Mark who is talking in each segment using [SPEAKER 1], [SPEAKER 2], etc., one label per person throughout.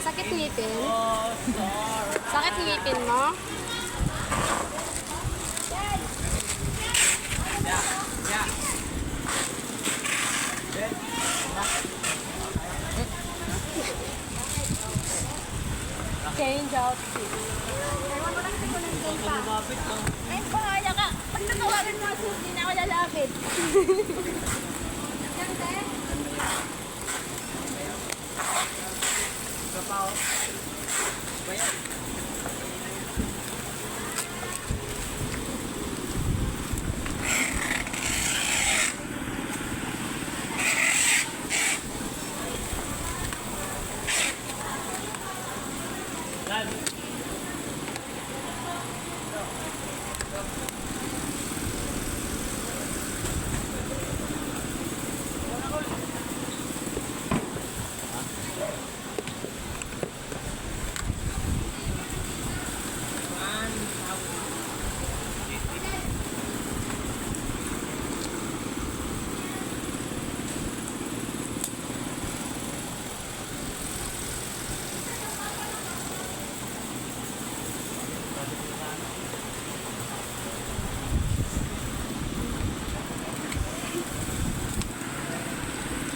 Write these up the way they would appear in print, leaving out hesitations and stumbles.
[SPEAKER 1] Sakit ngipin? Sakit ngipin mo? Change outfit.
[SPEAKER 2] Ay, bahala ka. Pag natawagan mo ako, hindi na ako lalapit.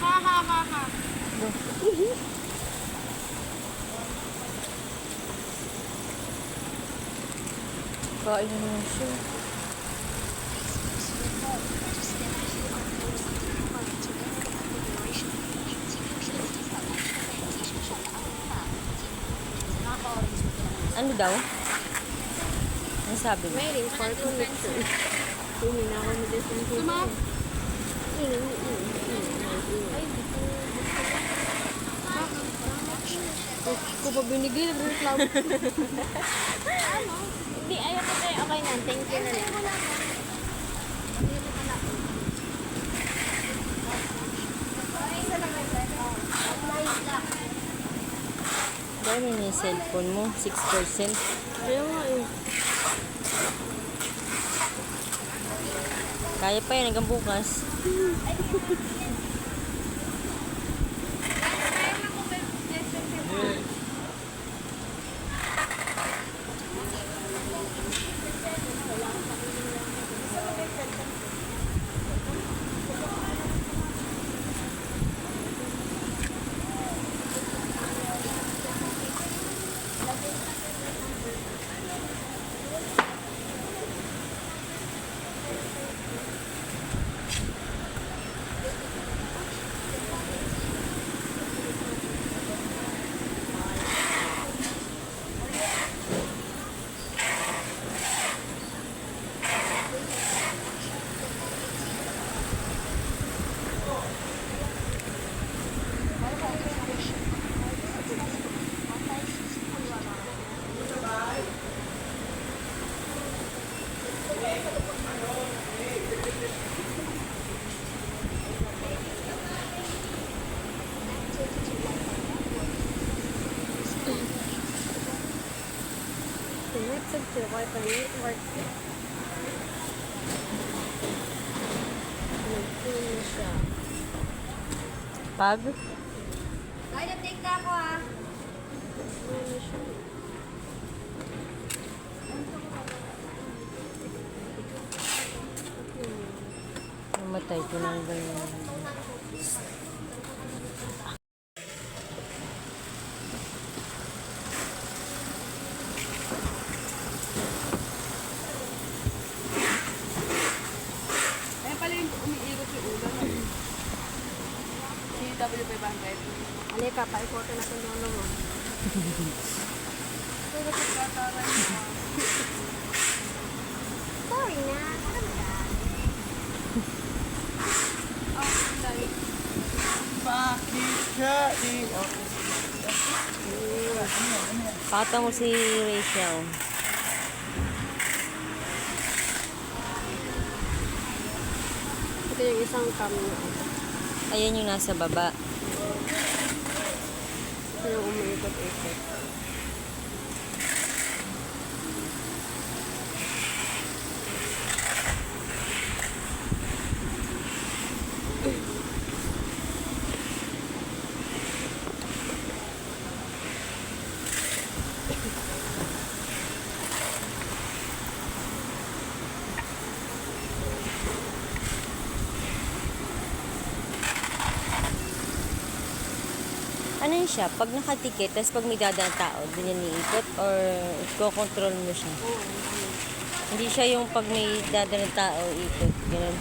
[SPEAKER 1] Ha ha ha ha.
[SPEAKER 3] Kain na naman siya. Ano daw? Ano sabi mo?
[SPEAKER 1] Waiting for connection. Hindi na ako mag-descend ko. Suma? Ko pa binigay, nag-reklamo.
[SPEAKER 2] Hindi, ayaw ko tayo. Okay na, thank you na lang.
[SPEAKER 3] Dahil mo yung cellphone mo, 6%.
[SPEAKER 1] Kaya nga eh.
[SPEAKER 3] Kaya pa yan hanggang bukas.
[SPEAKER 1] Connected to Wi-Fi network. Nag-pin na siya.
[SPEAKER 3] Pag?
[SPEAKER 2] Ay, na-take na ako ah.
[SPEAKER 1] Nag-pin na siya.
[SPEAKER 3] Namatay ko ng ganyan.
[SPEAKER 1] Ay pala yung umiikot yung ulo. CW500. Halika, pa-ikoto na sa nono mo. Sorry na.
[SPEAKER 3] Pakita mo si Rachel.
[SPEAKER 1] Ito yung isang cam na.
[SPEAKER 3] Ayan yung nasa baba.
[SPEAKER 1] Ito yung umiikot-ikot.
[SPEAKER 3] Ano yun siya? Pag nakatikit, tapos pag may dadaan tao, doon yan iikot or ko-control mo siya?
[SPEAKER 1] Oo, ano.
[SPEAKER 3] Hindi siya yung pag may dadaan tao, ikot. Ganun.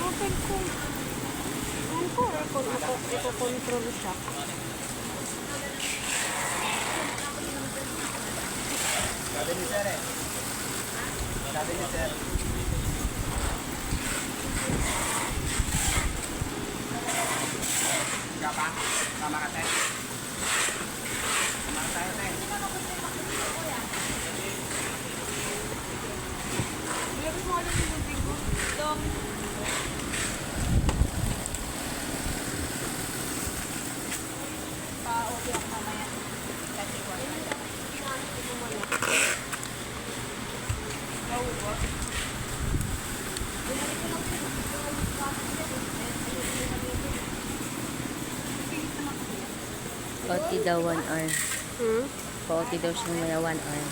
[SPEAKER 1] Open ko. Ano ko, or kung iko-control siya.
[SPEAKER 3] Pauti daw 1 hour.
[SPEAKER 1] Hmm?
[SPEAKER 3] Pauti daw siya maya 1 hour.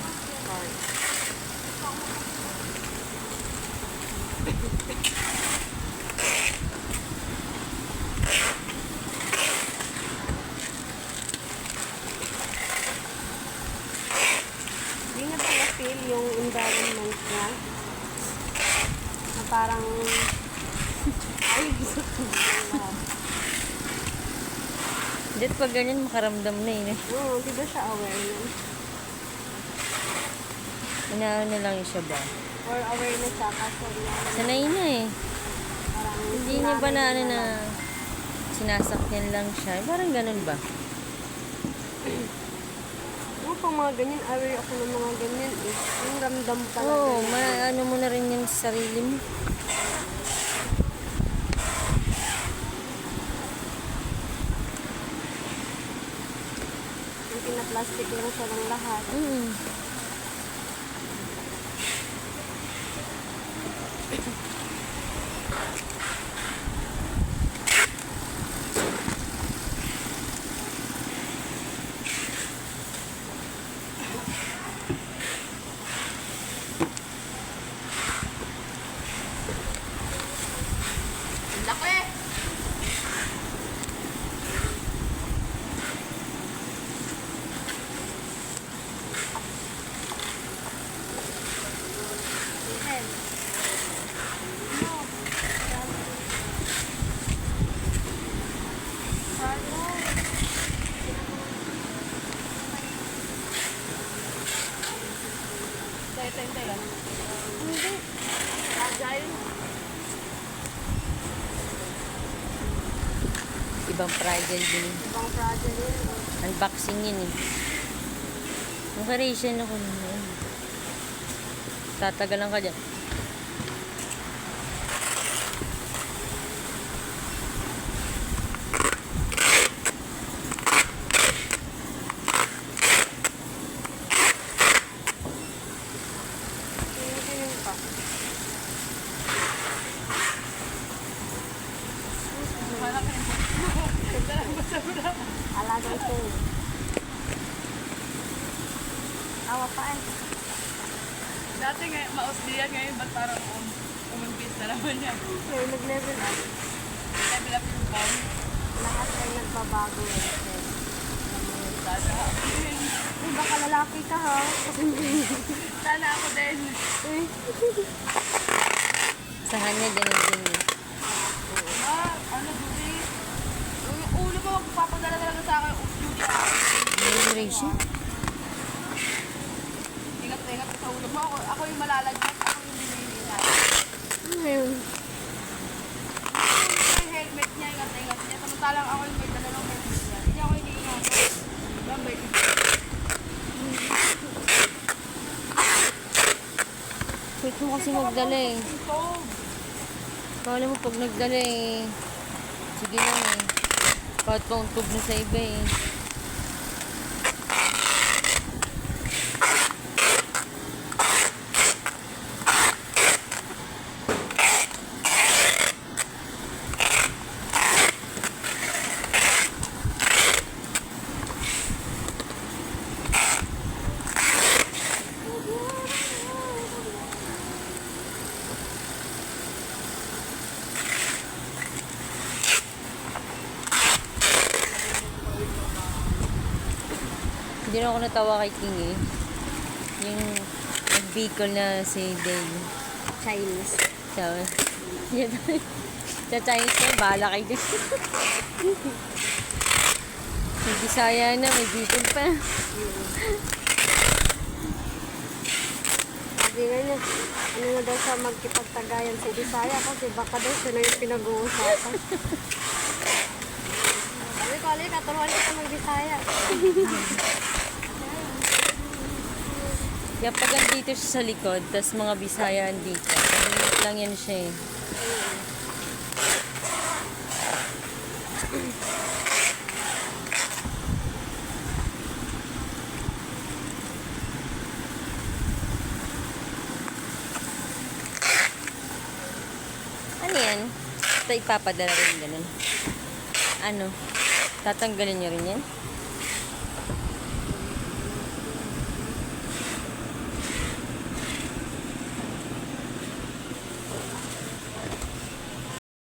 [SPEAKER 1] Hindi na pala feel yung environment niya. Na parang... Ay, gusto ko.
[SPEAKER 3] Dito pag ganyan, makaramdam na yun eh.
[SPEAKER 1] Oo, di ba siya aware nun?
[SPEAKER 3] Inaano lang siya ba?
[SPEAKER 1] Or aware na siya kaso
[SPEAKER 3] Sanay na eh.
[SPEAKER 1] parang...
[SPEAKER 3] Hindi niya ba na ano na sinasakyan lang siya? Parang ganun ba?
[SPEAKER 1] Oo, pang mga ganyan, aware ako ng mga ganyan eh. Yung ramdam talaga.
[SPEAKER 3] Oo,
[SPEAKER 1] na-
[SPEAKER 3] ano mo na rin yung sarili mo.
[SPEAKER 1] Yung pinaplastic lang siya ng lahat.
[SPEAKER 3] Mm.
[SPEAKER 2] Laki! Tayo.
[SPEAKER 1] Hindi.
[SPEAKER 2] Agile.
[SPEAKER 3] Ibang fragile din.
[SPEAKER 1] Ibang project yun. eh.
[SPEAKER 3] Unboxing yun eh. Naka-ration ako nun. Tatagalan ka dyan.
[SPEAKER 1] Tingin pa. Alaga ito. Awa pa eh.
[SPEAKER 2] Dati nga, mausdiyan ngayon, ba't parang umumpis na naman yan?
[SPEAKER 1] Okay, nag-level up.
[SPEAKER 2] Level up yung phone.
[SPEAKER 1] Lahat ay nagbabago eh.
[SPEAKER 2] Sana ako din.
[SPEAKER 1] Uy, baka lalaki ka ha.
[SPEAKER 2] Sana ako din.
[SPEAKER 1] Eh,
[SPEAKER 3] Sa kanya, ganun din eh.
[SPEAKER 2] Ano, Judy? Yung ulo mo, magpapadala talaga sa akin. Judy,
[SPEAKER 3] Generation?
[SPEAKER 2] Ingat ka sa ulo mo. Ako yung malalagyan. Ako yung binilihan.
[SPEAKER 1] ano yun?
[SPEAKER 2] Yung helmet niya, ingat niya. Samantalang ako yung may dalalong helmet niya. Hindi ako yung iingat. Bambay.
[SPEAKER 3] Quick mo kasi magdala eh.
[SPEAKER 2] Ito.
[SPEAKER 3] Kala mo pag nagdala eh. Sige lang eh. Kahit pauntog na sa iba eh. Hindi na ako natawa kay King eh. Yung nag-Bicol na si Dave.
[SPEAKER 1] Chinese.
[SPEAKER 3] So, sa Chinese na, bahala kayo dun. May Bisaya na, may Bicol pa.
[SPEAKER 1] Sabi nga niya, ano na daw siya magkipagtagayan si Bisaya kasi baka daw siya na yung pinag-uusapan. Sabi ko, alay, katuruan kita mag-Bisaya.
[SPEAKER 3] Kaya pag andito siya sa likod, tas mga Bisaya andito, pag lang yan siya eh. Ano yan? Ito ipapadala rin ganun. Ano? Tatanggalin niyo rin yan?